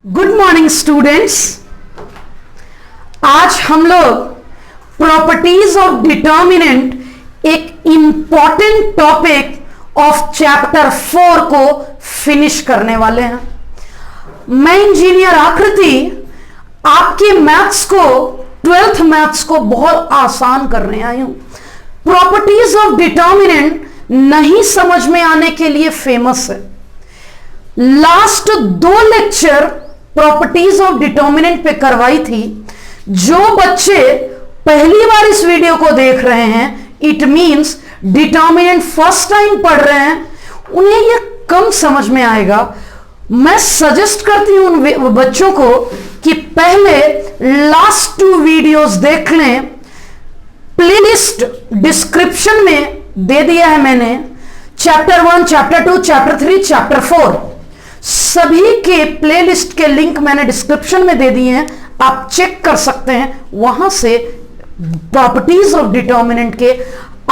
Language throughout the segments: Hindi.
Good morning students. आज हम लोग प्रॉपर्टीज ऑफ डिटर्मिनेंट एक इंपॉर्टेंट टॉपिक ऑफ चैप्टर 4 को फिनिश करने वाले हैं। मैं इंजीनियर आकृति आपके मैथ्स को 12th मैथ्स को बहुत आसान करने आई हूं। प्रॉपर्टीज ऑफ डिटर्मिनेंट नहीं समझ में आने के लिए फेमस है। Last 2 lecture properties of determinant पे करवाई थी। जो बच्चे पहली बार इस वीडियो को देख रहे हैं, it means determinant first time पढ़ रहे हैं, उन्हें यह कम समझ में आएगा। मैं सजेस्ट करती हूं उन बच्चों को कि पहले लास्ट 2 वीडियोस देख लें। प्लेलिस्ट डिस्क्रिप्शन में दे दिया है मैंने। चैप्टर 1, चैप्टर 2, चैप्टर 3, चैप्टर 4 सभी के प्लेलिस्ट के लिंक मैंने डिस्क्रिप्शन में दे दिए हैं, आप चेक कर सकते हैं। वहां से प्रॉपर्टीज ऑफ डिटर्मिनेंट के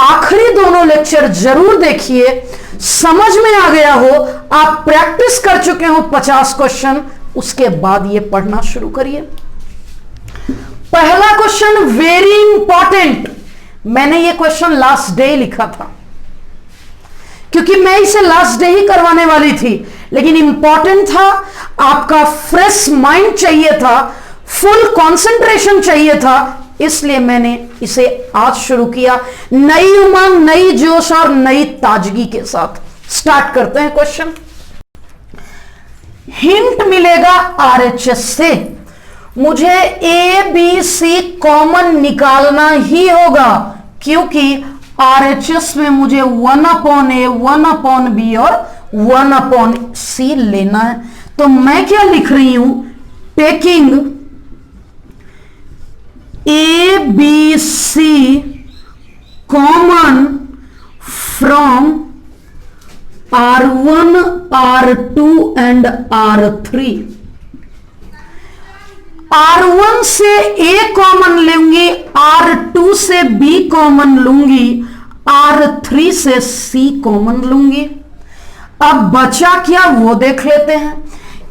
आखिरी दोनों लेक्चर जरूर देखिए। समझ में आ गया हो, आप प्रैक्टिस कर चुके हो 50 क्वेश्चन, उसके बाद ये पढ़ना शुरू करिए। पहला क्वेश्चन वेरी इंपॉर्टेंट। मैंने ये क्वेश्चन लास्ट डे लिखा था क्योंकि मैं इसे लास्ट डे ही करवाने वाली थी, लेकिन इंपॉर्टेंट था, आपका फ्रेश माइंड चाहिए था, फुल कंसंट्रेशन चाहिए था, इसलिए मैंने इसे आज शुरू किया नई उमंग, नई जोश और नई ताजगी के साथ। स्टार्ट करते हैं क्वेश्चन। हिंट मिलेगा आरएचएस से। मुझे ए बी सी कॉमन निकालना ही होगा क्योंकि आरएचएस में मुझे 1/a, 1/b और 1/c लेना है। तो मैं क्या लिख रही हूं, taking A B C common from R1, R2 and R3। R1 से A कॉमन लूंगी, R2 से B कॉमन लूंगी, R3 से C कॉमन लूंगी। अब बचा क्या वो देख लेते हैं।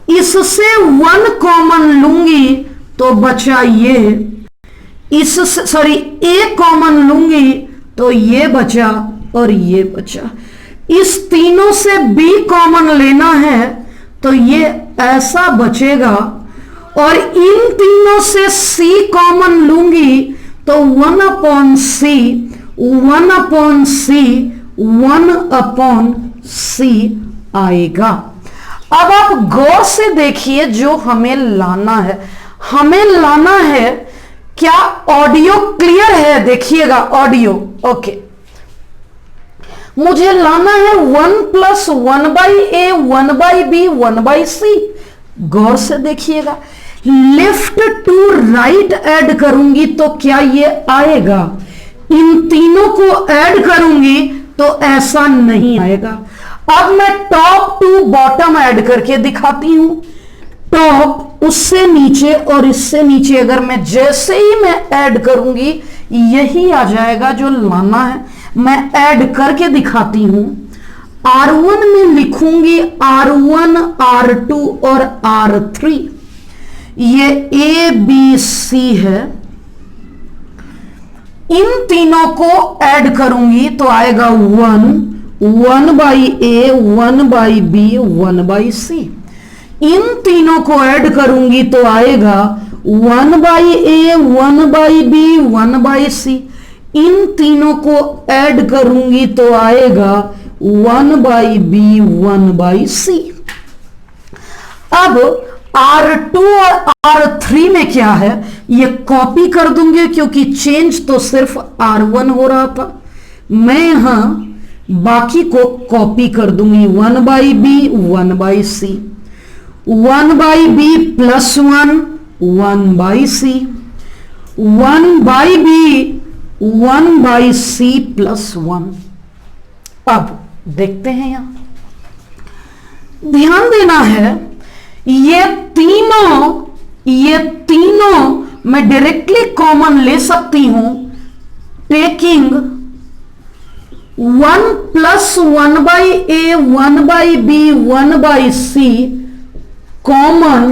इससे 1 कॉमन लूंगी तो बचा ये, इससे सॉरी A कॉमन लूंगी तो ये बचा और ये बचा। इस तीनों से B कॉमन लेना है तो ये ऐसा बचेगा, और इन तीनों से C कॉमन लूंगी तो 1/c, 1/c, 1/c आएगा। अब आप गौर से देखिए जो हमें लाना है। हमें लाना है क्या, ऑडियो क्लियर है? देखिएगा ऑडियो, ओके। मुझे लाना है 1 + 1/a, 1/b, 1/c। गौर से देखिएगा, लेफ्ट टू राइट ऐड करूंगी तो क्या ये आएगा? इन तीनों को ऐड करूंगी तो ऐसा नहीं आएगा। अब मैं टॉप टू बॉटम ऐड करके दिखाती हूं। टॉप उससे नीचे और इससे नीचे, अगर मैं जैसे ही मैं ऐड करूंगी यही आ जाएगा जो लाना है। मैं ऐड करके दिखाती हूं। R1 में लिखूंगी R1, R2 और R3। ये A B C है। इन तीनों को ऐड करूंगी तो आएगा 1, 1/a, 1/b, 1/c। इन तीनों को ऐड करूंगी तो आएगा 1/a, 1/b, 1/c। इन तीनों को ऐड करूंगी तो आएगा 1/b, 1/c। अब R2 और R3 में क्या है, ये कॉपी कर दूंगे क्योंकि चेंज तो सिर्फ R1 हो रहा था। मैं यहां बाकी को कॉपी कर दूंगी। 1/b, 1/c, 1/b + 1, 1/c, 1/b, 1/c + 1। अब देखते हैं, यहां ध्यान देना है, ये तीनों मैं डायरेक्टली कॉमन ले सकती हूं। Taking 1 + 1/a, 1/b, 1/c common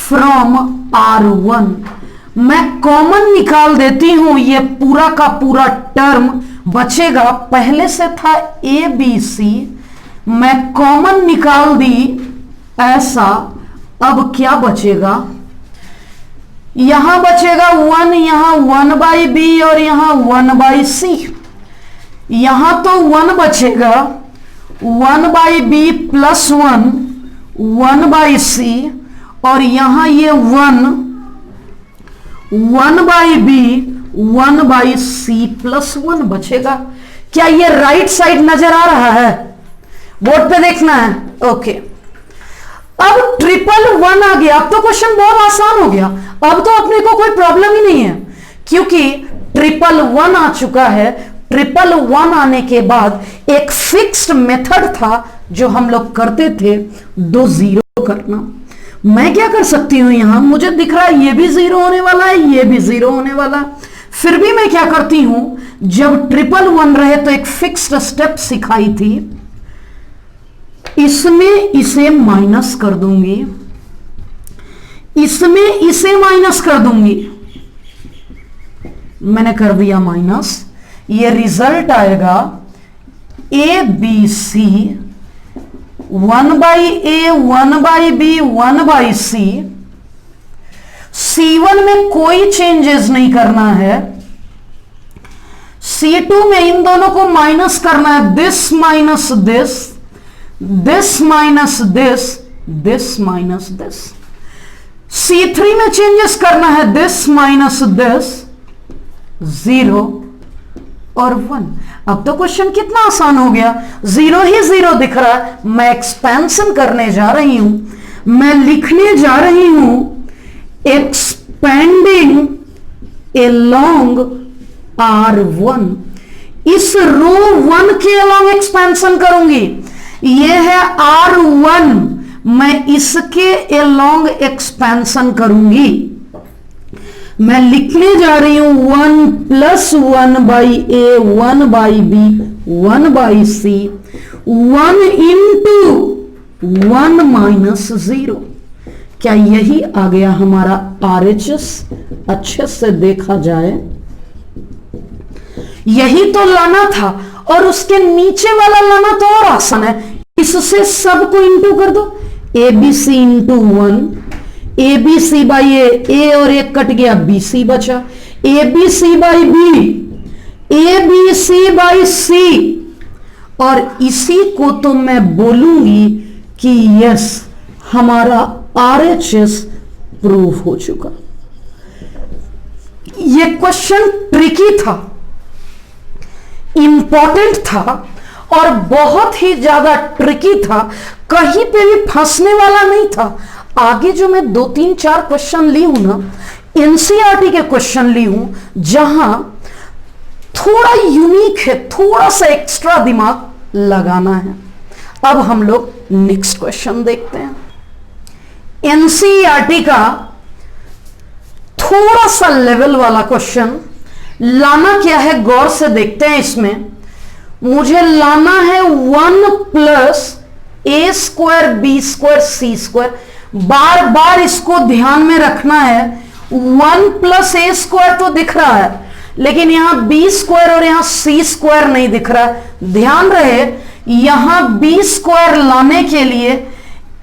from R1। मैं कॉमन निकाल देती हूं, ये पूरा का पूरा टर्म बचेगा। पहले से था ABC, मैं कॉमन निकाल दी ऐसा। अब क्या बचेगा, यहां बचेगा 1, यहां 1/b और यहां 1/c। यहां तो 1 बचेगा, 1/b प्लस 1 1/c, और यहां ये 1/b 1/c प्लस 1 बचेगा। क्या ये राइट साइड नजर आ रहा है? बोर्ड पे देखना है। ओके, अब 111 आ गया। अब तो क्वेश्चन बहुत आसान हो गया। अब तो अपने को कोई प्रॉब्लम ही नहीं है, क्योंकि 111 आ चुका है। 111 आने के बाद एक फिक्स्ड मेथड था जो हम लोग करते थे, 2 0 करना। मैं क्या कर सकती हूं, यहां मुझे दिख रहा है ये भी 0 होने वाला है, ये भी 0 होने वाला है। फिर भी मैं क्या करती हूं, जब 111 रहे तो एक फिक्स्ड स्टेप सिखाई थी, इसमें इसे माइनस कर दूंगी, इसमें इसे माइनस कर दूंगी। मैंने कर दिया माइनस। ये रिजल्ट आएगा ABC 1/a 1/b 1/c। C1 में कोई चेंजेस नहीं करना है। C2 में इन दोनों को माइनस करना है, this minus this, this minus this, this minus this. C3 में चेंजेस करना है, दिस माइनस दिस, 0 और 1। अब तो क्वेश्चन कितना आसान हो गया, 0 ही 0 दिख रहा है। मैं एक्सपेंशन करने जा रही हूं, मैं लिखने जा रही हूं एक्सपेंडिंग अलोंग R1। इस रो 1 के अलोंग एक्सपेंशन करूंगी। ये है R1, मैं इसके अलोंग एक्सपेंशन करूंगी। मैं लिखने जा रही हूं 1 + 1/a 1/b 1/c 1 × 1 - 0। क्या यही आ गया हमारा RHS? अच्छे से देखा जाए, यही तो लाना था, और उसके नीचे वाला लाना तो और आसान है। इससे सबको इंटू कर दो, ABC × 1, ABC/a और एक कट गया, BC बचा, ABC/b ABC/c, और इसी को तो मैं बोलूंगी कि यस, हमारा RHS प्रूव हो चुका। यह क्वेश्चन ट्रिकी था, इंपॉर्टेंट था, और बहुत ही ज्यादा ट्रिकी था। कहीं पे भी फंसने वाला नहीं था। आगे जो मैं 2 3 4 क्वेश्चन ली हूं ना, एनसीईआरटी के क्वेश्चन ली हूं, जहां थोड़ा यूनिक है, थोड़ा सा एक्स्ट्रा दिमाग लगाना है। अब हम लोग नेक्स्ट क्वेश्चन देखते हैं। एनसीईआरटी का थोड़ा सा लेवल वाला क्वेश्चन लाना क्या है, गौर से देखते हैं। इसमें मुझे लाना है 1 + a² b² c²। बार बार इसको ध्यान में रखना है। 1 + a² तो दिख रहा है, लेकिन यहां b² और यहां c² नहीं दिख रहा है। ध्यान रहे, यहां b² लाने के लिए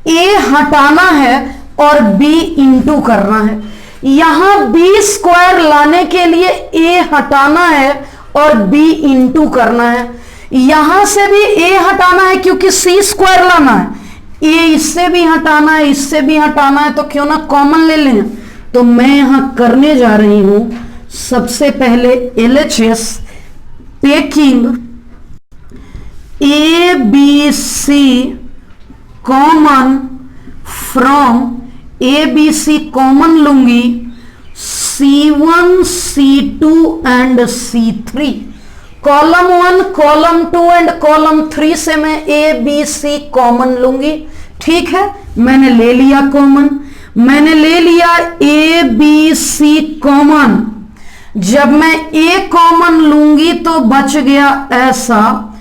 a हटाना है और b इंटू करना है। यहां b² लाने के लिए a हटाना है और b इंटू करना है। यहां से भी a हटाना है क्योंकि c² लाना है। a इससे भी हटाना है, इससे भी हटाना है, तो क्यों ना कॉमन ले लें। तो मैं यहां करने जा रही हूं सबसे पहले LHS, taking ABC common from ABC common लूंगी, C1 C2 and C3। Column 1 column 2 and column 3 से मैं ABC कॉमन लूंगी। ठीक है, मैंने ले लिया कॉमन, मैंने ले लिया ABC कॉमन। जब मैं A कॉमन लूंगी तो बच गया ऐसा,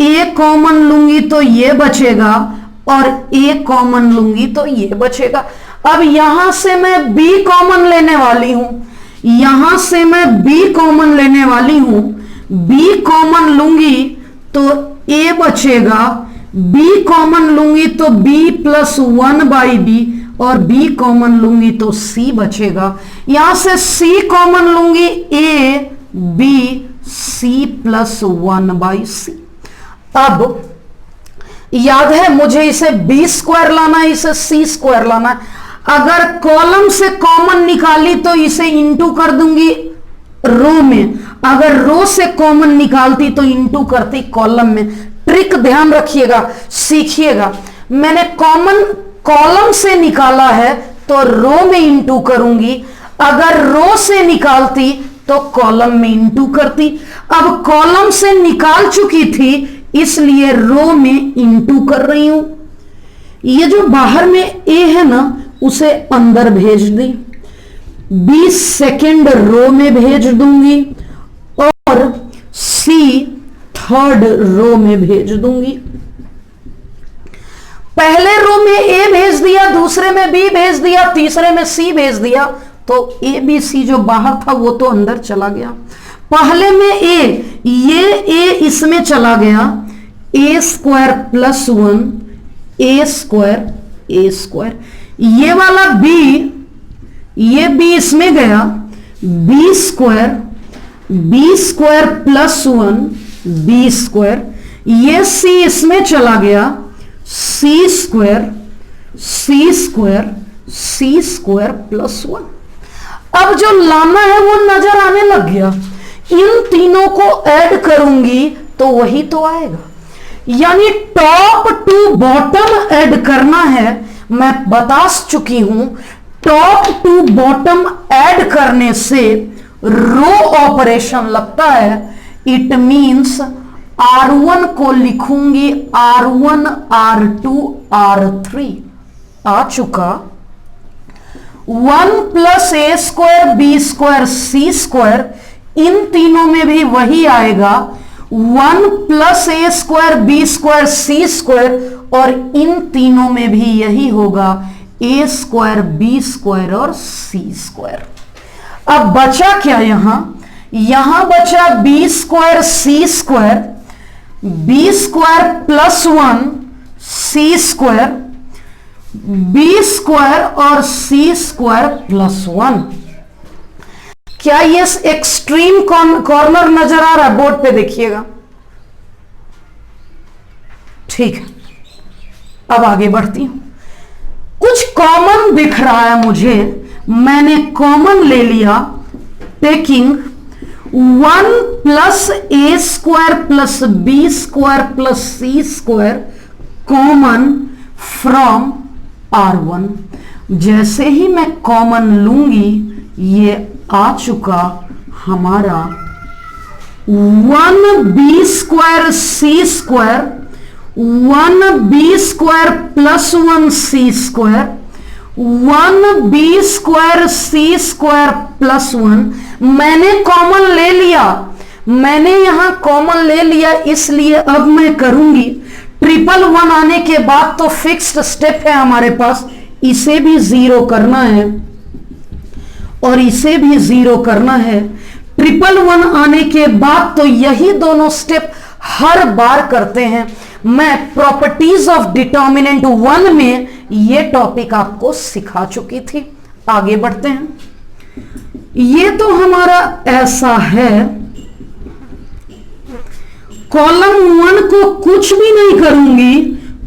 A कॉमन लूंगी तो ये बचेगा, और A कॉमन लूंगी तो ये बचेगा। अब यहां से मैं b कॉमन लेने वाली हूं, यहां से मैं b कॉमन लेने वाली हूं, b कॉमन लूंगी तो a बचेगा, b कॉमन लूंगी तो b प्लस 1/b, और b कॉमन लूंगी तो c बचेगा। यहां से c कॉमन लूंगी a b c plus 1/c। अब याद है मुझे इसे b स्क्वायर लाना है, इसे c स्क्वायर लाना है। अगर कॉलम से कॉमन निकाली तो इसे इंटू कर दूंगी रो में, अगर रो से कॉमन निकालती तो इंटू करती कॉलम में। ट्रिक ध्यान रखिएगा, सीखिएगा। मैंने कॉमन कॉलम से निकाला है तो रो में इंटू करूंगी, अगर रो से निकालती तो कॉलम में इंटू करती। अब कॉलम से निकाल चुकी थी इसलिए रो में इंटू कर रही हूं। ये जो बाहर में ए है ना उसे अंदर भेज दी, 20 सेकेंड रो में भेज दूंगी और सी थर्ड रो में भेज दूंगी। पहले रो में ए भेज दिया, दूसरे में बी भेज दिया, तीसरे में सी भेज दिया, तो ए बी सी जो बाहर था वो तो अंदर चला गया। पहले में ए, ये ए इसमें चला गया, A square plus 1 A square, ये वाला बी, ये बी इसमें गया, B square plus 1 B square, ये सी इसमें चला गया, सी स्क्वायर प्लस 1। अब जो लाना है वो नजर आने लग गया, इन तीनों को ऐड करूंगी तो वही तो आएगा, यानी टॉप टू बॉटम ऐड करना है। मैं बता चुकी हूं टॉप टू बॉटम ऐड करने से रो ऑपरेशन लगता है। इट मींस R1 को लिखूंगी R1 R2 R3 आ चुका, 1 plus A square B square C square, इन तीनों में भी वही आएगा, 1 plus A square B square C square, और इन तीनों में भी यही होगा, ए स्क्वायर बी स्क्वायर और सी स्क्वायर। अब बचा क्या यहां बचा बी स्क्वायर सी स्क्वायर, बी स्क्वायर प्लस 1 सी स्क्वायर, बी स्क्वायर और सी स्क्वायर प्लस 1। क्या ये एक्सट्रीम कॉर्नर नजर आ रहा है? बोर्ड पे देखिएगा। ठीक है, अब आगे बढ़ती हूं। कुछ कॉमन दिख रहा है मुझे, मैंने कॉमन ले लिया, taking 1 plus A square plus B square plus C square common from R1। जैसे ही मैं कॉमन लूंगी ये आ चुका हमारा 1 बी स्क्वायर सी स्क्वायर, 1 बी स्क्वायर प्लस 1 सी स्क्वायर, 1 बी स्क्वायर सी स्क्वायर प्लस 1। मैंने कॉमन ले लिया, मैंने यहां कॉमन ले लिया, इसलिए अब मैं करूंगी 111 आने के बाद तो फिक्स्ड स्टेप है हमारे पास, इसे भी 0 करना है और इसे भी 0 करना है। 111 आने के बाद तो यही दोनों स्टेप हर बार करते हैं। मैं प्रॉपर्टीज ऑफ डिटर्मिनेंट 1 में ये टॉपिक आपको सिखा चुकी थी। आगे बढ़ते हैं। ये तो हमारा ऐसा है, कॉलम 1 को कुछ भी नहीं करूंगी,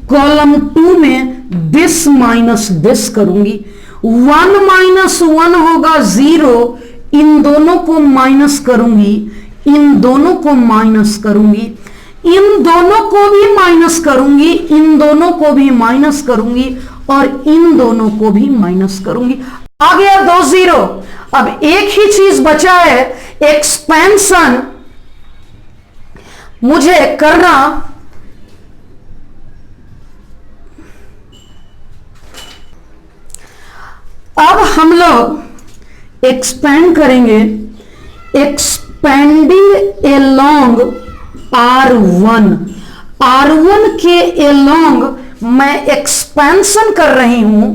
कॉलम 2 में दिस माइनस दिस करूंगी। 1 माइनस 1 होगा 0, इन दोनों को माइनस करूंगी, इन दोनों को माइनस करूंगी, इन दोनों को भी माइनस करूंगी, इन दोनों को भी माइनस करूंगी और इन दोनों को भी माइनस करूंगी। आ गया 2 0। अब एक ही चीज बचा है, एक्सपेंशन मुझे करना अब हम लोग एक्सपेंड करेंगे, एक्सपेंडिंग एलोंग R1 के एलोंग मैं एक्सपेंशन कर रही हूं।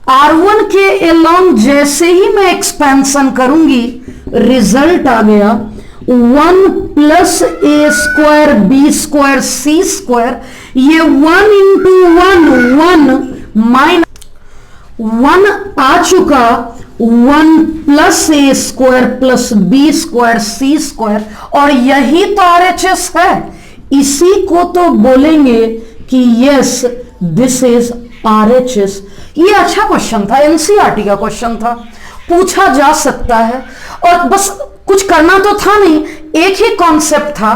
R1 के एलोंग जैसे ही मैं एक्सपेंशन करूंगी, रिजल्ट आ गया 1 plus A square B square C square. ये 1 इंटू 1 माइनस 1 आ चुका, 1 plus A square plus B square C square, और यही तो RHS है। इसी को तो बोलेंगे कि यस दिस इज RHS। ये अच्छा क्वेश्चन था, NCERT का क्वेश्चन था, पूछा जा सकता है। और बस कुछ करना तो था नहीं, एक ही कॉन्सेप्ट था।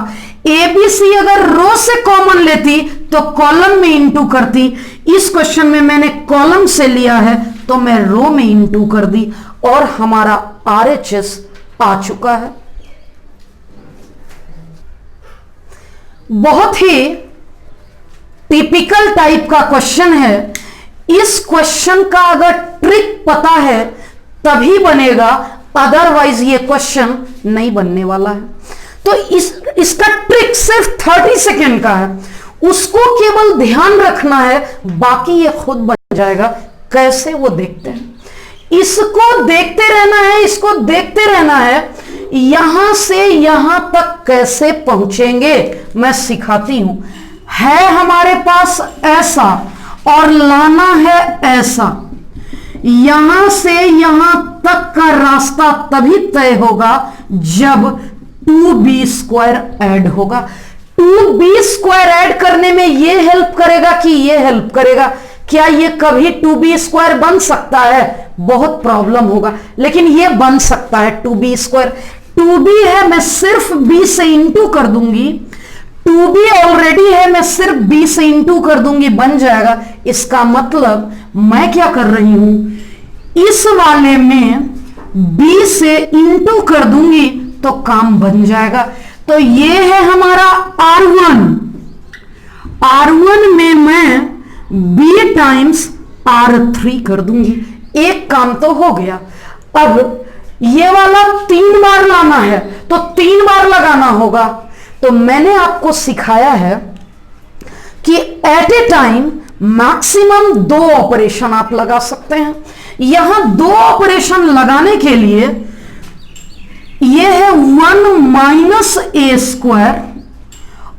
ABC अगर रो से कॉमन लेती तो कॉलम में इंटू करती। इस क्वेश्चन में मैंने कॉलम से लिया है तो मैं रो में इंटू कर दी और हमारा RHS आ चुका है। बहुत ही टिपिकल टाइप का क्वेश्चन है। इस क्वेश्चन का अगर ट्रिक पता है तभी बनेगा, अदरवाइज ये क्वेश्चन नहीं बनने वाला है। तो इसका ट्रिक सिर्फ 30 सेकेंड का है, उसको केवल ध्यान रखना है, बाकी ये खुद बन जाएगा। कैसे वो देखते हैं, इसको देखते रहना है, इसको देखते रहना है। यहां से यहां तक कैसे पहुंचेंगे मैं सिखाती हूं। है हमारे पास ऐसा और लाना है ऐसा, यहां से यहां तक का रास्ता तभी तय होगा जब 2b स्क्वायर ऐड होगा। 2b स्क्वायर ऐड करने में ये हेल्प करेगा कि ये हेल्प करेगा? क्या ये कभी 2b स्क्वायर बन सकता है? बहुत प्रॉब्लम होगा, लेकिन ये बन सकता है 2b स्क्वायर। 2b है, मैं सिर्फ b से इंटू कर दूंगी। 2b ऑलरेडी है, मैं सिर्फ b से इंटू कर दूंगी, बन जाएगा। इसका मतलब मैं क्या कर रही हूं, इस वाले में b से इंटू कर दूंगी तो काम बन जाएगा। तो ये है हमारा R1। R1 में मैं b टाइम्स R3 कर दूंगी, एक काम तो हो गया। अब ये वाला 3 बार लाना है तो 3 बार लगाना होगा। तो मैंने आपको सिखाया है कि at a time maximum 2 operation आप लगा सकते हैं। यहां 2 ऑपरेशन लगाने के लिए यह है 1 माइनस ए स्क्वायर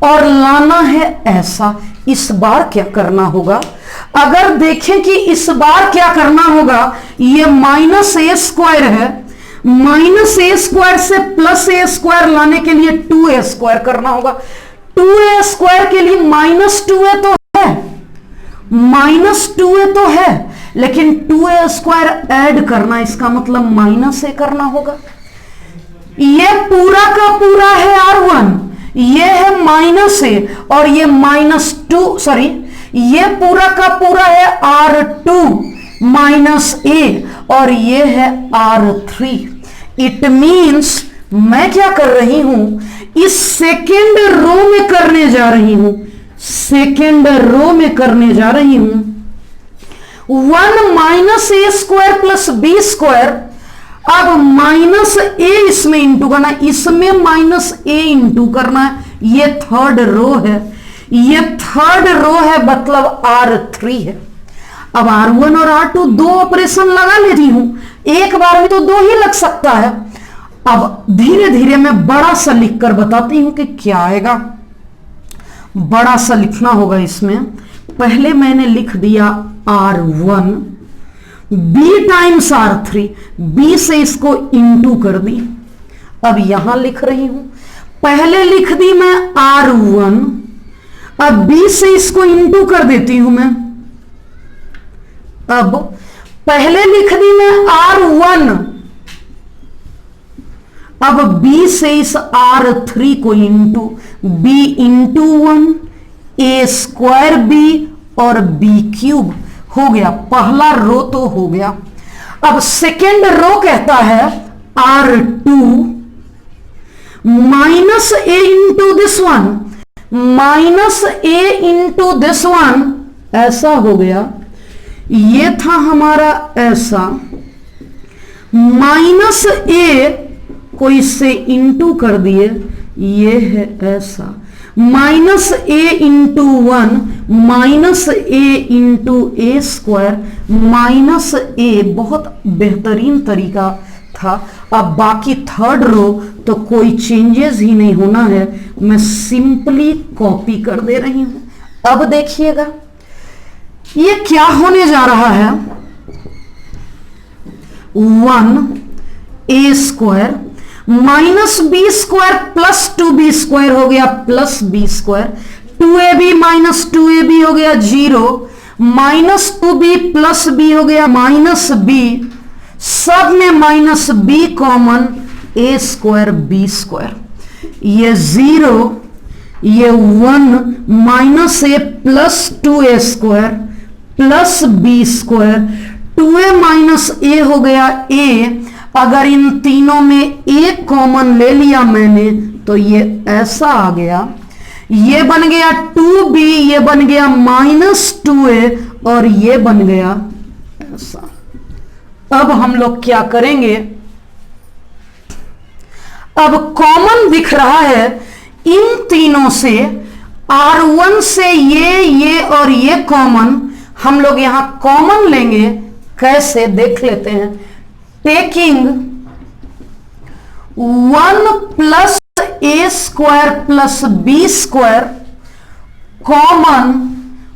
और लाना है ऐसा। इस बार क्या करना होगा, अगर देखें कि इस बार क्या करना होगा, यह माइनस ए स्क्वायर है, माइनस ए स्क्वायर से प्लस ए स्क्वायर लाने के लिए 2a स्क्वायर करना होगा। 2a स्क्वायर के लिए माइनस 2a तो है, माइनस 2a तो है, लेकिन 2a स्क्वायर ऐड करना, इसका मतलब माइनस ए करना होगा। ये पूरा का पूरा है R1, ये है माइनस ए और ये -2, सॉरी, ये पूरा का पूरा है R2 माइनस ए और ये है R3। इट मींस मैं क्या कर रही हूं, इस सेकेंड रो में करने जा रही हूं, सेकेंड रो में करने जा रही हूं 1 minus A square plus B square. अब माइनस ए इसमें इंटू करना, इसमें माइनस ए इंटू करना है। ये थर्ड रो है, ये थर्ड रो है, मतलब R3 है। अब R1 और R2 2 ऑपरेशन लगा लेती हूं, एक बार में तो 2 ही लग सकता है। अब धीरे धीरे मैं बड़ा सा लिखकर बताती हूं कि क्या आएगा। बड़ा सा लिखना होगा इसमें। पहले मैंने लिख दिया R1 b times R3, b से इसको इंटू कर दी। अब यहां लिख रही हूं, पहले लिख दी मैं R1, अब b से इसको इंटू कर देती हूं मैं। अब पहले लिख दी मैं R1, अब b से इस R3 को into, b into 1 a square b और b क्यूब हो गया। पहला रो तो हो गया। अब सेकेंड रो कहता है R2 minus A into this one, minus A into this one, ऐसा हो गया। ये था हमारा ऐसा, माइनस ए को इससे इंटू कर दिए, ये है ऐसा, माइनस ए इंटू 1 माइनस ए इंटू ए स्क्वायर माइनस ए, बहुत बेहतरीन तरीका था। अब बाकी थर्ड रो तो कोई चेंजेस ही नहीं होना है, मैं सिंपली कॉपी कर दे रही हूं। अब देखिएगा ये क्या होने जा रहा है, 1 A square minus B square plus 2b square हो गया plus B square, 2ab minus 2ab हो गया 0, माइनस 2b प्लस b हो गया माइनस b, सब में minus b common, A square B square, ये 0 ये 1 minus A plus 2a square plus B square, 2a minus A हो गया a, अगर इन तीनों में एक कॉमन ले लिया मैंने तो ये ऐसा आ गया, ये बन गया 2b, ये बन गया माइनस 2a और ये बन गया ऐसा। अब हम लोग क्या करेंगे, अब कॉमन दिख रहा है इन तीनों से, R1 से ये और ये कॉमन, हम लोग यहां कॉमन लेंगे, कैसे देख लेते हैं। Taking 1 plus A square plus B square common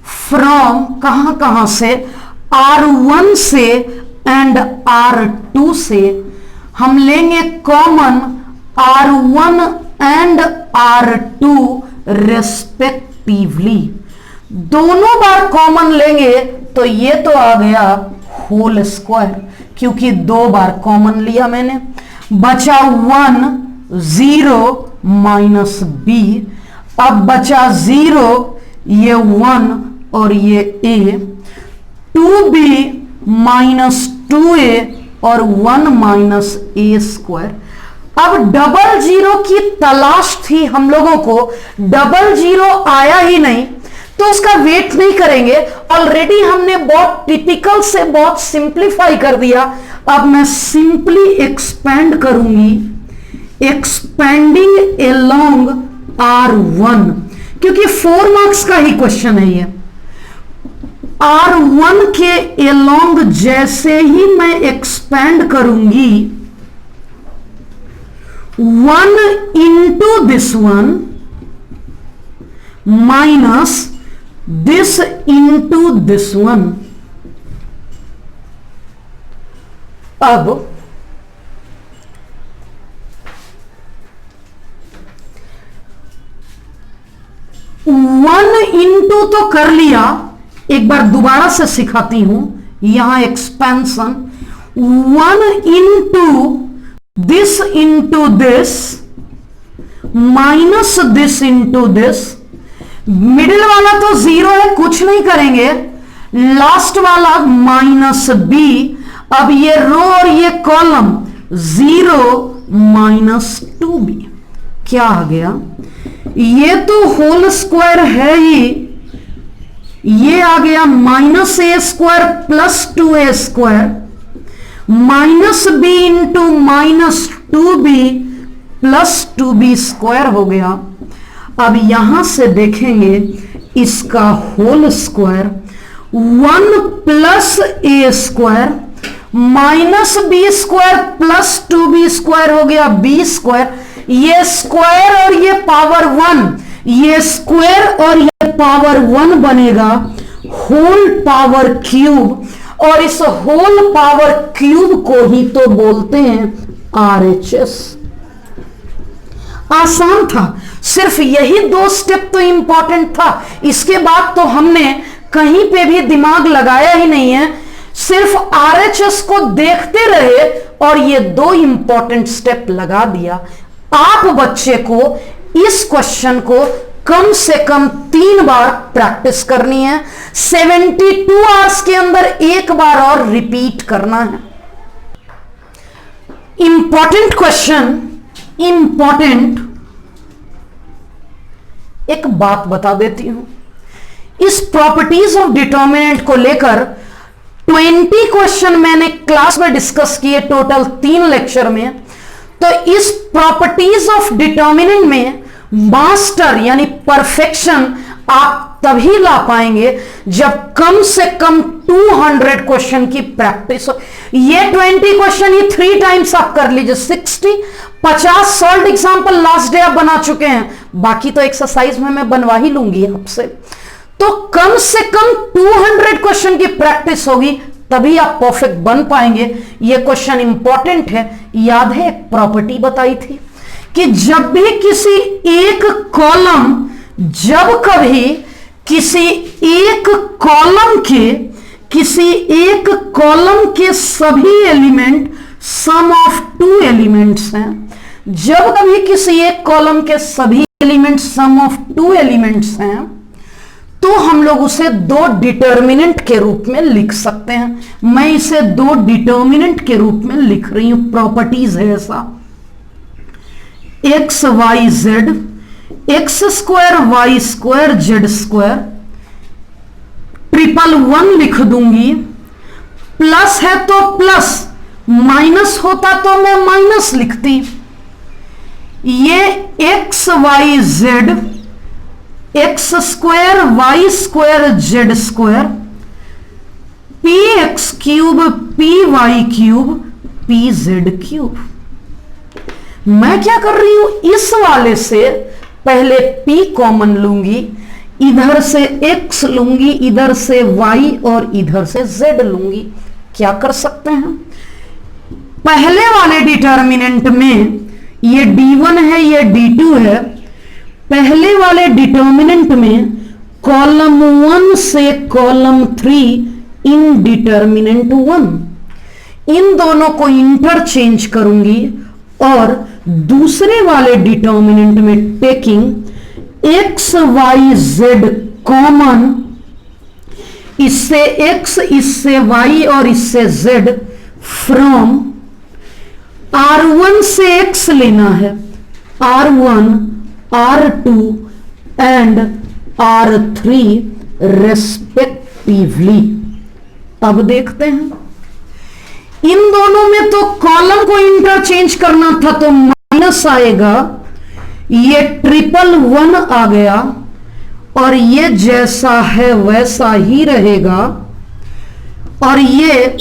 from कहां से, R1 से एंड R2 से, हम लेंगे common R1 and R2 respectively, दोनों बार कॉमन लेंगे तो ये तो आ गया होल स्क्वायर, क्योंकि 2 बार कॉमन लिया मैंने, बचा 1 0 माइनस b, अब बचा 0 ये 1 और ये a, 2b माइनस 2a और 1 माइनस a स्क्वायर। अब डबल जीरो की तलाश थी हम लोगों को, डबल जीरो आया ही नहीं तो उसका वेट नहीं करेंगे, ऑलरेडी हमने बहुत टिपिकल से बहुत सिंप्लीफाई कर दिया। अब मैं सिंपली एक्सपेंड करूंगी, एक्सपेंडिंग अलोंग R1, क्योंकि 4 मार्क्स का ही क्वेश्चन है ये। R1 के अलोंग जैसे ही मैं एक्सपेंड करूंगी, 1 into this 1 minus this into this one, अब 1 इंटू तो कर लिया, एक बार दोबारा से सिखाती हूं, यहां expansion 1 into this minus this into this, middle वाला तो 0 है, कुछ नहीं करेंगे, लास्ट वाला माइनस b, अब ये रो और ये कॉलम 0 माइनस 2b, क्या आ गया, ये तो होल स्क्वायर है ही, ये आ गया minus A square plus 2a square minus b into minus 2b plus 2b square हो गया। अब यहां से देखेंगे इसका whole square, 1 plus A square minus B square plus 2b square हो गया b स्क्वायर, ये स्क्वायर और ये पावर 1, ये स्क्वायर और ये पावर 1 बनेगा होल पावर क्यूब, और इस होल पावर क्यूब को ही तो बोलते हैं RHS। आसान था, सिर्फ यही 2 स्टेप तो इंपॉर्टेंट था, इसके बाद तो हमने कहीं पे भी दिमाग लगाया ही नहीं है, सिर्फ RHS को देखते रहे और ये 2 इंपॉर्टेंट स्टेप लगा दिया। आप बच्चे को इस क्वेश्चन को कम से कम 3 बार प्रैक्टिस करनी है, 72 आवर्स के अंदर एक बार और रिपीट करना है। इंपॉर्टेंट क्वेश्चन, इंपॉर्टेंट, एक बात बता देती हूं, इस प्रॉपर्टीज ऑफ डिटर्मिनेंट को लेकर 20 क्वेश्चन मैंने क्लास में डिस्कस किए टोटल 3 लेक्चर में। तो इस प्रॉपर्टीज ऑफ डिटर्मिनेंट में मास्टर यानी परफेक्शन आप तभी ला पाएंगे जब कम से कम 200 क्वेश्चन की प्रैक्टिस हो। ये 20 क्वेश्चन ही 3 टाइम्स आप कर लीजिए, 60 50 सॉल्व एग्जाम्पल लास्ट डे आप बना चुके हैं, बाकी तो एक्सरसाइज में मैं बनवा ही लूंगी आपसे। तो कम से कम 200 क्वेश्चन की प्रैक्टिस होगी तभी आप परफेक्ट बन पाएंगे। ये क्वेश्चन इंपॉर्टेंट है। याद है एक प्रॉपर्टी बताई थी कि जब भी किसी एक कॉलम, जब कभी किसी एक कॉलम के सभी एलिमेंट सम ऑफ 2 एलिमेंट्स हैं, जब कभी किसी एक कॉलम के सभी एलिमेंट सम ऑफ 2 एलिमेंट्स हैं, तो हम लोग उसे 2 डिटर्मिनेंट के रूप में लिख सकते हैं। मैं इसे 2 डिटर्मिनेंट के रूप में लिख रही हूं, प्रॉपर्टीज है ऐसा। X Y Z, x square Y square Z square, 111 लिख दूंगी। प्लस है तो प्लस, माइनस होता तो मैं माइनस लिखती। ये x Y Z, x square Y square Z square, p x cube p y cube p z cube. मैं क्या कर रही हूं, इस वाले से पहले p कॉमन लूंगी, इधर से x लूंगी, इधर से y और इधर से z लूंगी। क्या कर सकते हैं, पहले वाले डिटर्मिनेंट में ये d1 है, ये d2 है। पहले वाले डिटर्मिनेंट में कॉलम 1 से कॉलम 3 इन डिटर्मिनेंट 1, इन दोनों को इंटरचेंज करूंगी और दूसरे वाले डिटर्मिनेंट में taking x Y z common, इससे x, इससे y और इससे z, फ्रॉम r1 से x लेना है, r1 r2 and r3 respectively. अब देखते हैं, इन दोनों में तो कॉलम को इंटरचेंज करना था तो माइनस आएगा, ये 111 आ गया और ये जैसा है वैसा ही रहेगा। और ये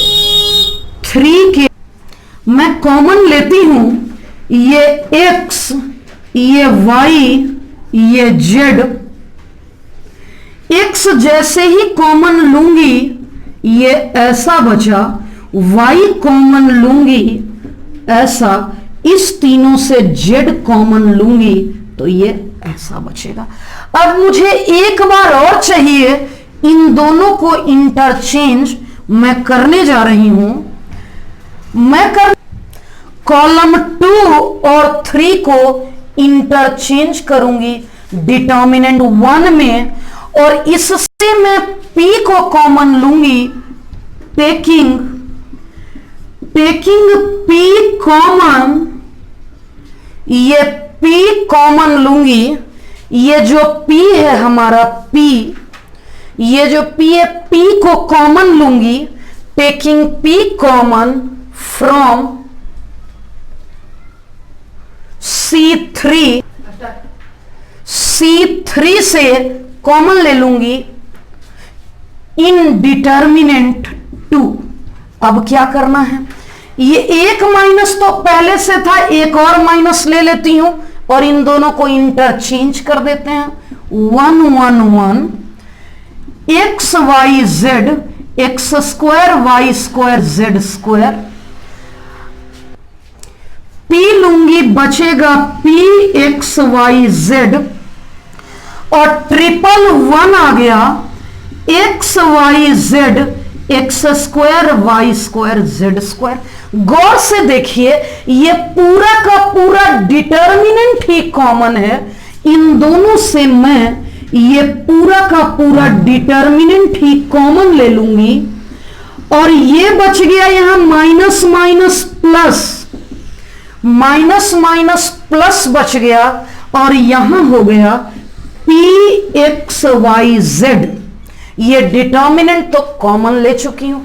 3 के मैं कॉमन लेती हूं, ये x, ये y, ये z। x जैसे ही कॉमन लूंगी ये ऐसा बचा, y कॉमन लूंगी ऐसा, इस तीनों से z कॉमन लूंगी तो ये ऐसा बचेगा। अब मुझे एक बार और चाहिए, इन दोनों को इंटरचेंज मैं करने जा रही हूं। मैं कॉलम 2 और 3 को इंटरचेंज करूंगी डिटर्मिनेंट 1 में, और इससे मैं p को कॉमन लूंगी, टेकिंग p कॉमन, ये p कॉमन लूंगी। ये जो p है हमारा p, ये जो p है p को कॉमन लूंगी, taking p common from C3 से कॉमन ले लूंगी इन डिटर्मिनेंट 2। अब क्या करना है, ये एक माइनस तो पहले से था, एक और माइनस ले लेती हूं और इन दोनों को इंटरचेंज कर देते हैं। 1 1 1 x Y Z, x square Y square Z square, p लूंगी, बचेगा p एक्स वाई जेड, और 111 आ गया X Y Z, x square Y square Z square. गौर से देखिए, ये पूरा का पूरा डिटर्मिनेंट ही कॉमन है। इन दोनों से मैं ये पूरा का पूरा डिटर्मिनेंट ही कॉमन ले लूंगी, और ये बच गया यहां minus minus plus, minus minus plus बच गया, और यहां हो गया p एक्स वाई जेड। ये डिटर्मिनेंट तो कॉमन ले चुकी हूं।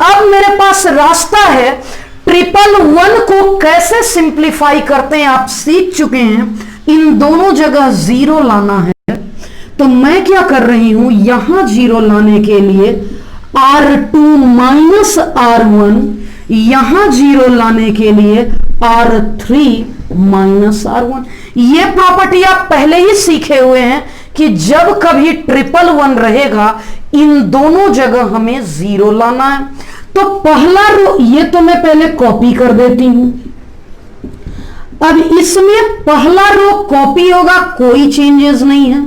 अब मेरे पास रास्ता है, 111 को कैसे सिंप्लीफाई करते हैं आप सीख चुके हैं। इन दोनों जगह जीरो लाना है, तो मैं क्या कर रही हूं, यहां जीरो लाने के लिए R2 माइनस R1, यहां जीरो लाने के लिए R3 माइनस R1। ये प्रॉपर्टी आप पहले ही सीखे हुए हैं कि जब कभी 111 रहेगा इन दोनों जगह हमें जीरो लाना है। तो पहला रो, ये तो मैं पहले कॉपी कर देती हूं। अब इसमें पहला रो कॉपी होगा, कोई चेंजेस नहीं है।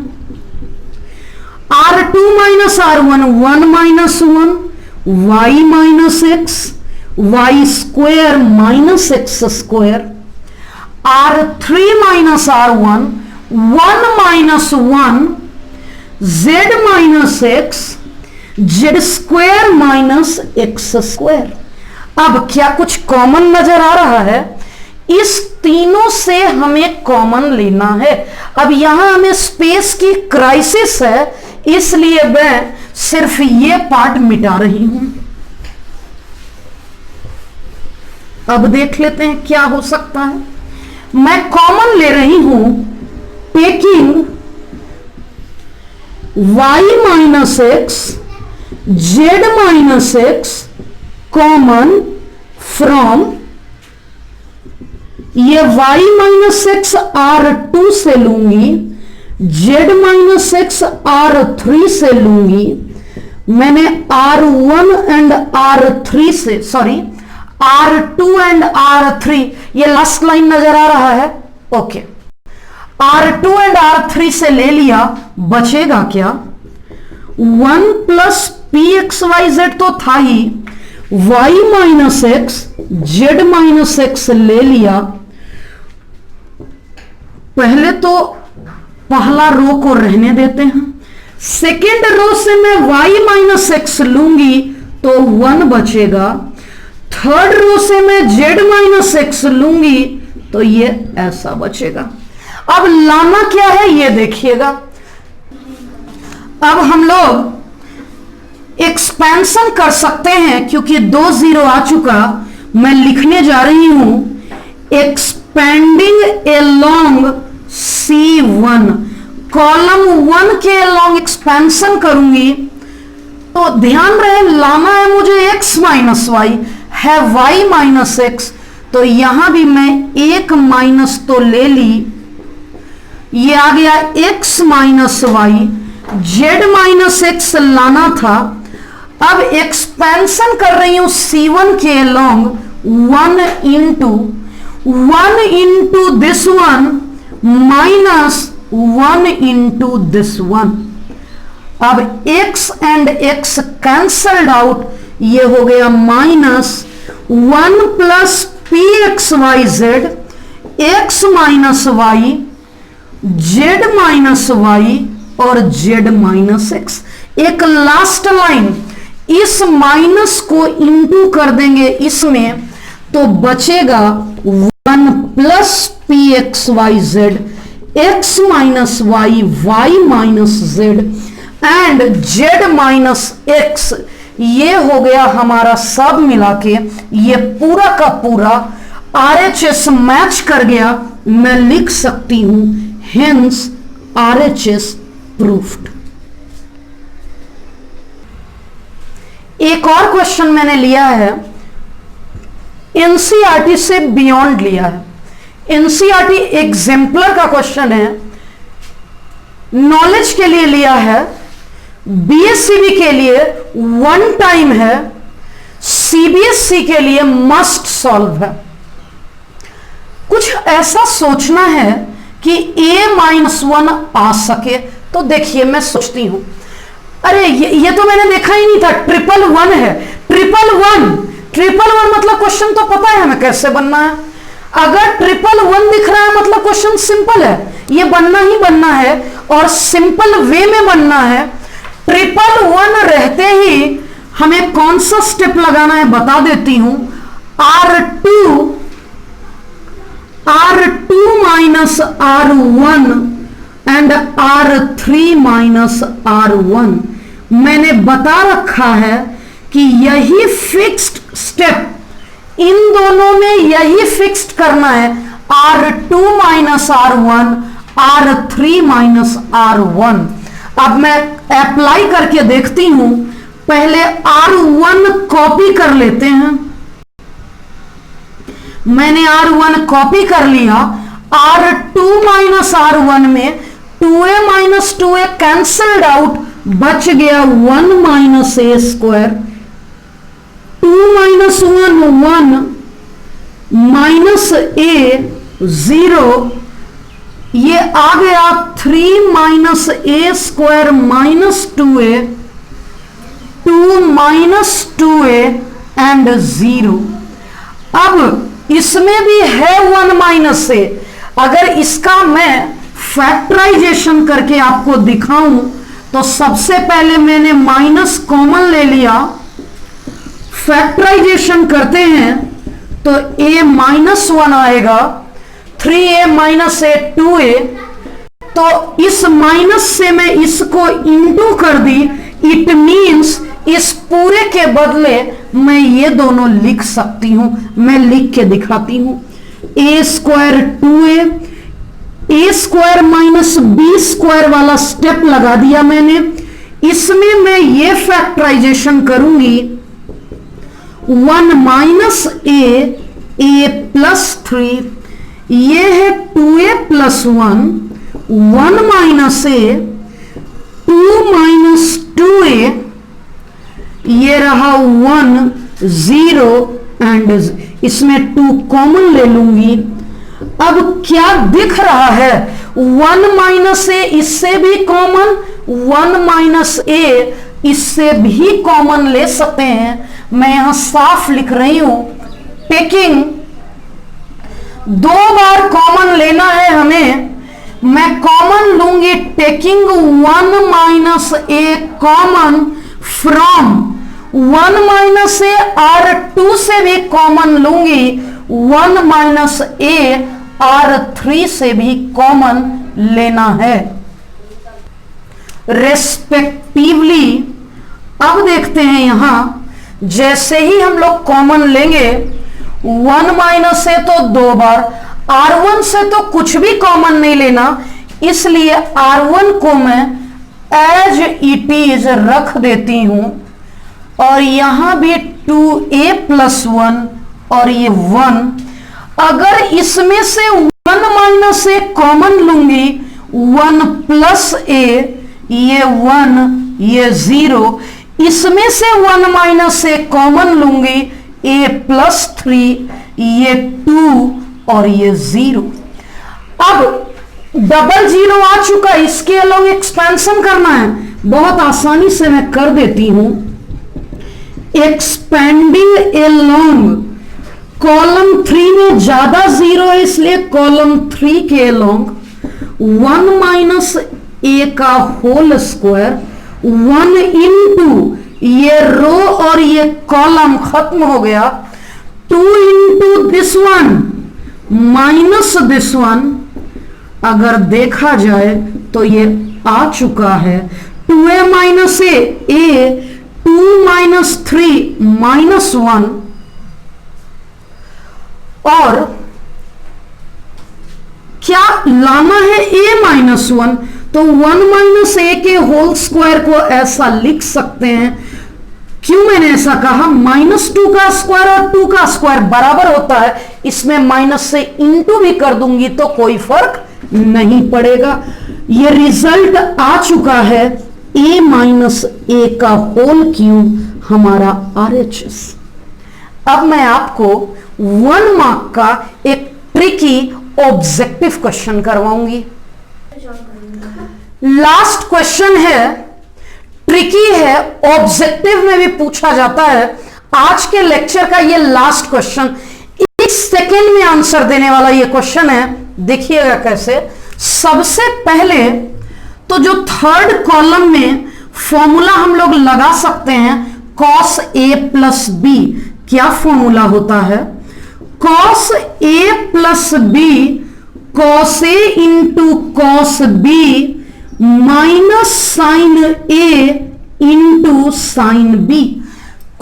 R2 minus R1 1 minus 1 y minus x y square minus x square. R3 minus R1 1 minus 1 z minus x z square minus x square. अब क्या कुछ कॉमन नजर आ रहा है? इस तीनों से हमें कॉमन लेना है। अब यहां हमें स्पेस की क्राइसिस है, इसलिए मैं सिर्फ ये पार्ट मिटा रही हूं। अब देख लेते हैं क्या हो सकता है। मैं कॉमन ले रही हूं, taking y minus x Z minus x common from, ये y माइनस एक्स R2 से लूंगी, z माइनस एक्स R3 से लूंगी। मैंने R1 एंड R3 से, सॉरी R2 एंड R3, ये लास्ट लाइन नजर आ रहा है, ओके। R2 एंड R3 से ले लिया, बचेगा क्या? 1 प्लस pxyz तो था ही, y minus x Z minus x ले लिया। पहले तो पहला रो को रहने देते हैं, सेकेंड रो से मैं y माइनस एक्स लूंगी तो 1 बचेगा। थर्ड रो से मैं z माइनस एक्स लूंगी तो ये ऐसा बचेगा। अब लाना क्या है ये देखिएगा। अब हम लोग एक्सपेंशन कर सकते हैं, क्योंकि 2 जीरो आ चुका। मैं लिखने जा रही हूं एक्सपेंडिंग एलोंग C1, कॉलम 1 के एलोंग एक्सपेंशन करूंगी। तो ध्यान रहे, लाना है मुझे x माइनस वाई, है y माइनस एक्स, तो यहां भी मैं एक माइनस तो ले ली, ये आ गया x minus y, z minus x लाना था। अब एक्सपेंशन कर रही हूं C1 के along 1 into this one minus 1 into this one. अब x and x cancelled out, ये हो गया minus 1 plus p x Y Z, x minus y, z minus y और जेड माइनस एक्स। एक लास्ट लाइन, इस माइनस को इंटू कर देंगे इसमें, तो बचेगा 1 plus p x Y Z, x minus y, y minus z and z minus x. ये हो गया हमारा सब मिला के, ये पूरा का पूरा RHS मैच कर गया। मैं लिख सकती हूं हेंस RHS प्रूफ्ड। एक और क्वेश्चन मैंने लिया है, एनसीईआरटी से बियॉन्ड लिया है। एनसीईआरटी एग्जाम्पलर का क्वेश्चन है, नॉलेज के लिए लिया है, बीएससीबी के लिए 1 टाइम है, सीबीएसई के लिए मस्ट सॉल्व है। कुछ ऐसा सोचना है कि A-1 आ सके। तो देखिए मैं सोचती हूं, अरे ये तो मैंने देखा ही नहीं था, 111 है, 111 मतलब क्वेश्चन तो पता है हमें कैसे बनना है। अगर 111 दिख रहा है मतलब क्वेश्चन सिंपल है, ये बनना ही बनना है और सिंपल वे में बनना है। 111 रहते ही हमें कौन सा स्टेप लगाना है बता देती हूं। R2 minus R1 and R3 minus R1। मैंने बता रखा है कि यही फिक्स्ड स्टेप, इन दोनों में यही फिक्स्ड करना है। R2 minus R1 R3 minus R1। अब मैं अप्लाई करके देखती हूं, पहले R1 कॉपी कर लेते हैं। मैंने R1 कॉपी कर लिया। R2 माइनस R1 में 2a minus 2a cancelled out, बच गया 1 minus a square. 2 minus 1 1 minus a 0, ये आ गया 3 minus a square minus 2a, 2 minus 2a and 0। अब इसमें भी है 1 माइनस a। अगर इसका मैं फैक्टराइजेशन करके आपको दिखाऊं तो सबसे पहले मैंने माइनस कॉमन ले लिया। फैक्टराइजेशन करते हैं तो a माइनस 1 आएगा, 3a माइनस a 2a। तो इस माइनस से मैं इसको इंटू कर दी। इट मींस इस पूरे के बदले मैं ये दोनों लिख सकती हूं। मैं लिख के दिखाती हूं। a square 2a, a square minus b square वाला स्टेप लगा दिया मैंने। इसमें मैं ये फैक्टराइजेशन करूंगी, 1 माइनस a प्लस 3, ये है 2a plus 1, 1 minus a, 2 minus 2a, ये रहा 1 0 एंड इसमें 2 कॉमन ले लूंगी। अब क्या दिख रहा है, 1 माइनस a इससे भी कॉमन, 1 माइनस a इससे भी कॉमन ले सकते हैं। मैं यहां साफ लिख रही हूं, टेकिंग, 2 बार कॉमन लेना है हमें। मैं कॉमन लूंगी taking 1 minus a common from 1 minus a, और 2 से भी कॉमन लूंगी 1 माइनस a, और 3 से भी कॉमन लेना है रेस्पेक्टिवली। अब देखते हैं यहां, जैसे ही हम लोग कॉमन लेंगे 1 माइनस से तो 2 बार, R1 से तो कुछ भी कॉमन नहीं लेना, इसलिए R1 को मैं एज इट इज रख देती हूं। और यहां भी 2a प्लस 1 और ये 1। अगर इसमें से 1 माइनस a कॉमन लूंगी, 1 प्लस a, ये 1 ये 0। इसमें से 1 माइनस a कॉमन लूंगी, a प्लस 3, ये 2 और ये 0। अब डबल 0 आ चुका, इसके अलावा एक्सपेंशन करना है, बहुत आसानी से मैं कर देती हूं। एक्सपेंडिंग अलोंग, कॉलम 3 में ज्यादा 0 है, इसलिए कॉलम 3 के अलोंग 1 माइनस a का होल स्क्वायर, 1 इंटू ये रो और ये कॉलम खत्म हो गया, 2 इंटू दिस 1 माइनस दिस 1। अगर देखा जाए तो ये आ चुका है 2a minus a, 2 minus 3 minus 1, और क्या लाना है a माइनस 1, तो 1 माइनस a के होल स्क्वायर को ऐसा लिख सकते हैं। क्यों मैंने ऐसा कहा, -2 का स्क्वायर और 2 का स्क्वायर बराबर होता है, इसमें माइनस से इंटू भी कर दूंगी तो कोई फर्क नहीं पड़ेगा। ये रिजल्ट आ चुका है, a माइनस a का होल क्यूब हमारा RHS। अब मैं आपको 1 मार्क का एक ट्रिकी ऑब्जेक्टिव क्वेश्चन करवाऊंगी। लास्ट क्वेश्चन है, ट्रिकी है, ऑब्जेक्टिव में भी पूछा जाता है। आज के लेक्चर का ये लास्ट क्वेश्चन, 1 सेकेंड में आंसर देने वाला ये क्वेश्चन है। देखिएगा कैसे। सबसे पहले तो जो थर्ड कॉलम में फॉर्मूला हम लोग लगा सकते हैं, cos a प्लस बी। क्या फॉर्मूला होता है, cos a plus B, cos a into cos b minus sine a into sine b।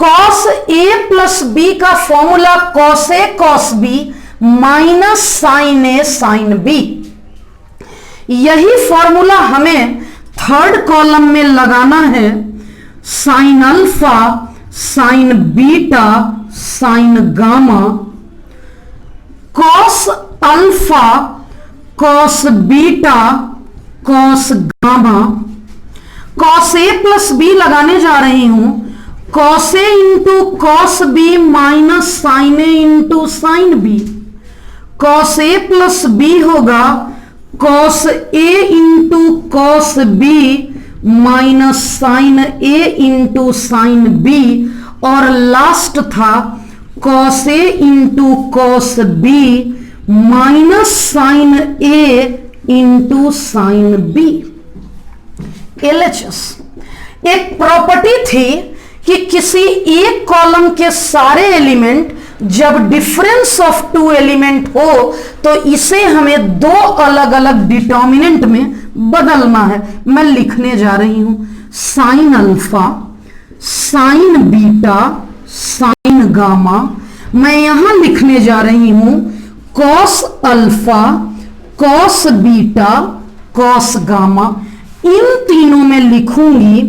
cos a plus b का formula cos a cos b minus sine a साइन b। यही फॉर्मूला हमें थर्ड कॉलम में लगाना है। Sine alpha, sine beta, sine gamma, cos alpha, cos beta, cos gamma. Cos A plus B लगाने जा रही हूं। Cos A into cos B minus sine A into sine B. Cos A plus B होगा cos A into cos B minus sine A into sine B, और लास्ट था cos A into cos B minus sine A into sine B. LHS एक प्रॉपर्टी थी कि किसी एक कॉलम के सारे एलिमेंट जब डिफरेंस ऑफ टू एलिमेंट हो तो इसे हमें दो अलग अलग डिटर्मिनेंट में बदलना है। मैं लिखने जा रही हूं sine alpha, sine beta, sine gamma. मैं यहां लिखने जा रही हूं cos alpha, cos beta, cos gamma. इन तीनों में लिखूंगी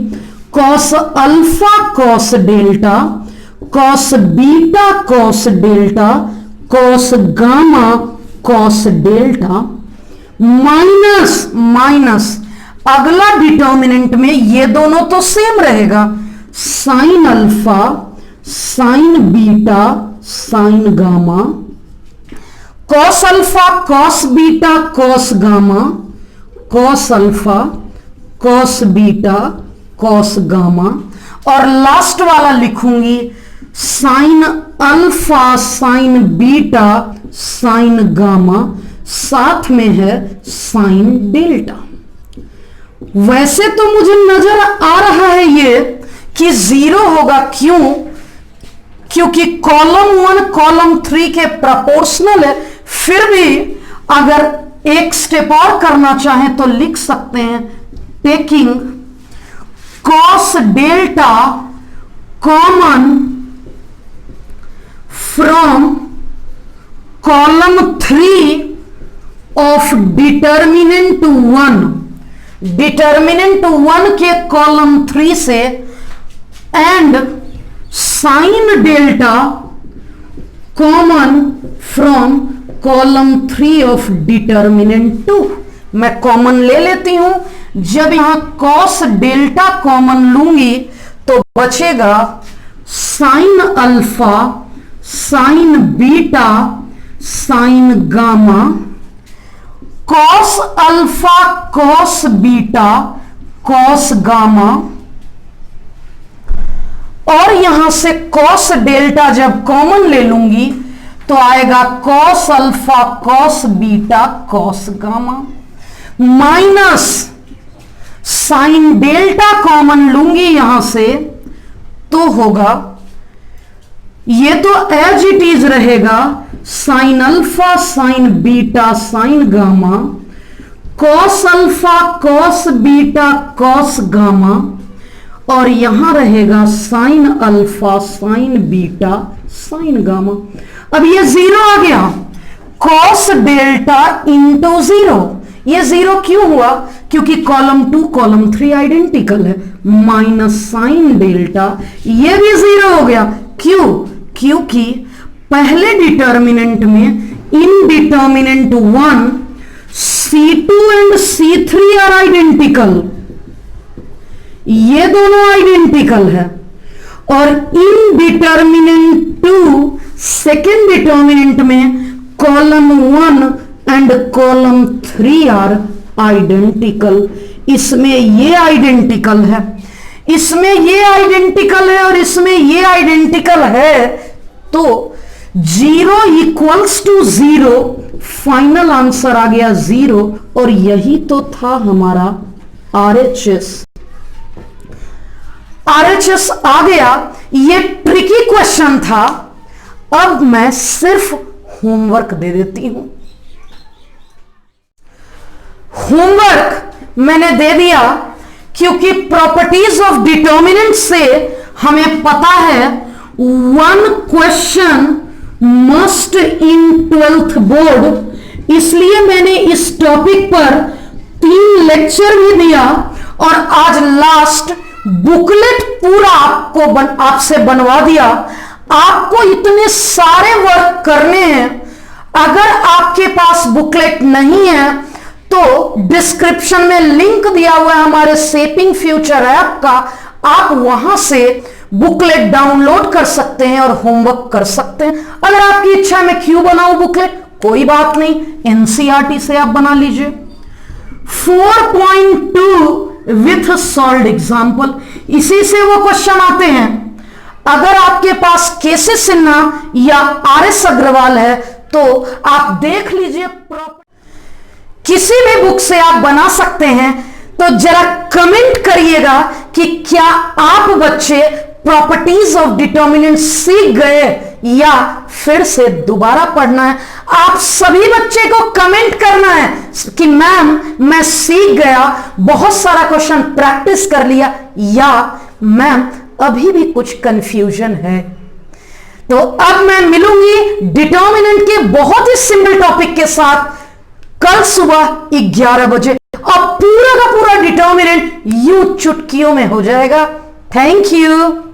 cos alpha cos delta, cos beta cos delta, cos gamma cos delta, minus minus अगला डिटर्मिनेंट में ये दोनों तो सेम रहेगा, sine alpha, sine beta, sine gamma, cos alpha cos beta cos gamma, cos alpha cos beta cos gamma, और लास्ट वाला लिखूंगी sign alpha sine beta sine gamma, साथ में है साइन डेल्टा। वैसे तो मुझे नजर आ रहा है ये कि 0 होगा, क्यों? क्योंकि कॉलम 1 कॉलम 3 के प्रोपोर्शनल है। फिर भी अगर एक स्टेप और करना चाहें तो लिख सकते हैं taking cos delta common from column 3 of determinant 1, determinant 1 के कॉलम 3 से, and sine delta common from column 3 of determinant 2। मैं कॉमन ले लेती हूं। जब यहां कॉस डेल्टा कॉमन लूंगी तो बचेगा sign alpha, sine beta, sine gamma, cos alpha cos beta cos gamma, और यहां से कॉस डेल्टा जब कॉमन ले लूंगी तो आएगा cos alpha cos beta cos gamma, minus sine delta common लूंगी यहां से तो होगा, ये तो एज इट इज रहेगा, sine alpha sine beta sine gamma, cos alpha cos beta cos gamma, और यहां रहेगा sine alpha sine beta sine gamma. अब ये 0 आ गया, कॉस डेल्टा इंटू 0। ये 0 क्यों हुआ? क्योंकि कॉलम 2 कॉलम 3 आइडेंटिकल है, माइनस साइन डेल्टा, ये भी 0 हो गया। क्यों? क्योंकि पहले डिटर्मिनेंट में indeterminate 1 C2 and C3 are identical, ये दोनों आइडेंटिकल है, और इनडिटर्मिनेंट 2 सेकेंड डिटर्मिनेंट में column 1 and column 3 are identical. इसमें ये आइडेंटिकल है, इसमें ये आइडेंटिकल है, और इसमें ये आइडेंटिकल है, तो 0 इक्वल्स टू 0, फाइनल आंसर आ गया 0, और यही तो था हमारा RHS। RHS आ गया। ये ट्रिकी क्वेश्चन था। अब मैं सिर्फ होमवर्क दे देती हूं। होमवर्क मैंने दे दिया क्योंकि प्रॉपर्टीज ऑफ डिटर्मिनेंट से हमें पता है 1 question must in 12th board, इसलिए मैंने इस टॉपिक पर 3 लेक्चर भी दिया और आज लास्ट बुकलेट पूरा आपसे बनवा दिया। आपको इतने सारे वर्क करने हैं। अगर आपके पास बुकलेट नहीं है तो डिस्क्रिप्शन में लिंक दिया हुआ है हमारे शेपिंग फ्यूचर ऐप का, आप वहां से बुकलेट डाउनलोड कर सकते हैं और होमवर्क कर सकते हैं। अगर आपकी इच्छा मैं क्यों बनाऊं बुकलेट, कोई बात नहीं, एनसीईआरटी से आप बना लीजिए। 4.2 विथ सॉल्व्ड एग्जाम्पल, इसी से वो क्वेश्चन आते हैं। अगर आपके पास केसी सिन्हा या आरएस अग्रवाल है तो आप देख लीजिए, किसी भी बुक से आप बना सकते हैं। तो जरा कमेंट करिएगा कि क्या आप बच्चे प्रॉपर्टीज ऑफ डिटर्मिनेंट सीख गए या फिर से दोबारा पढ़ना है। आप सभी बच्चे को कमेंट करना है कि मैम मैं सीख गया, बहुत सारा क्वेश्चन प्रैक्टिस कर लिया, या मैम अभी भी कुछ कंफ्यूजन है। तो अब मैं मिलूंगी डिटर्मिनेंट के बहुत ही सिंपल टॉपिक के साथ कल सुबह 11 बजे, और पूरा का पूरा डिटर्मिनेंट यूं चुटकियों में हो जाएगा। Thank you.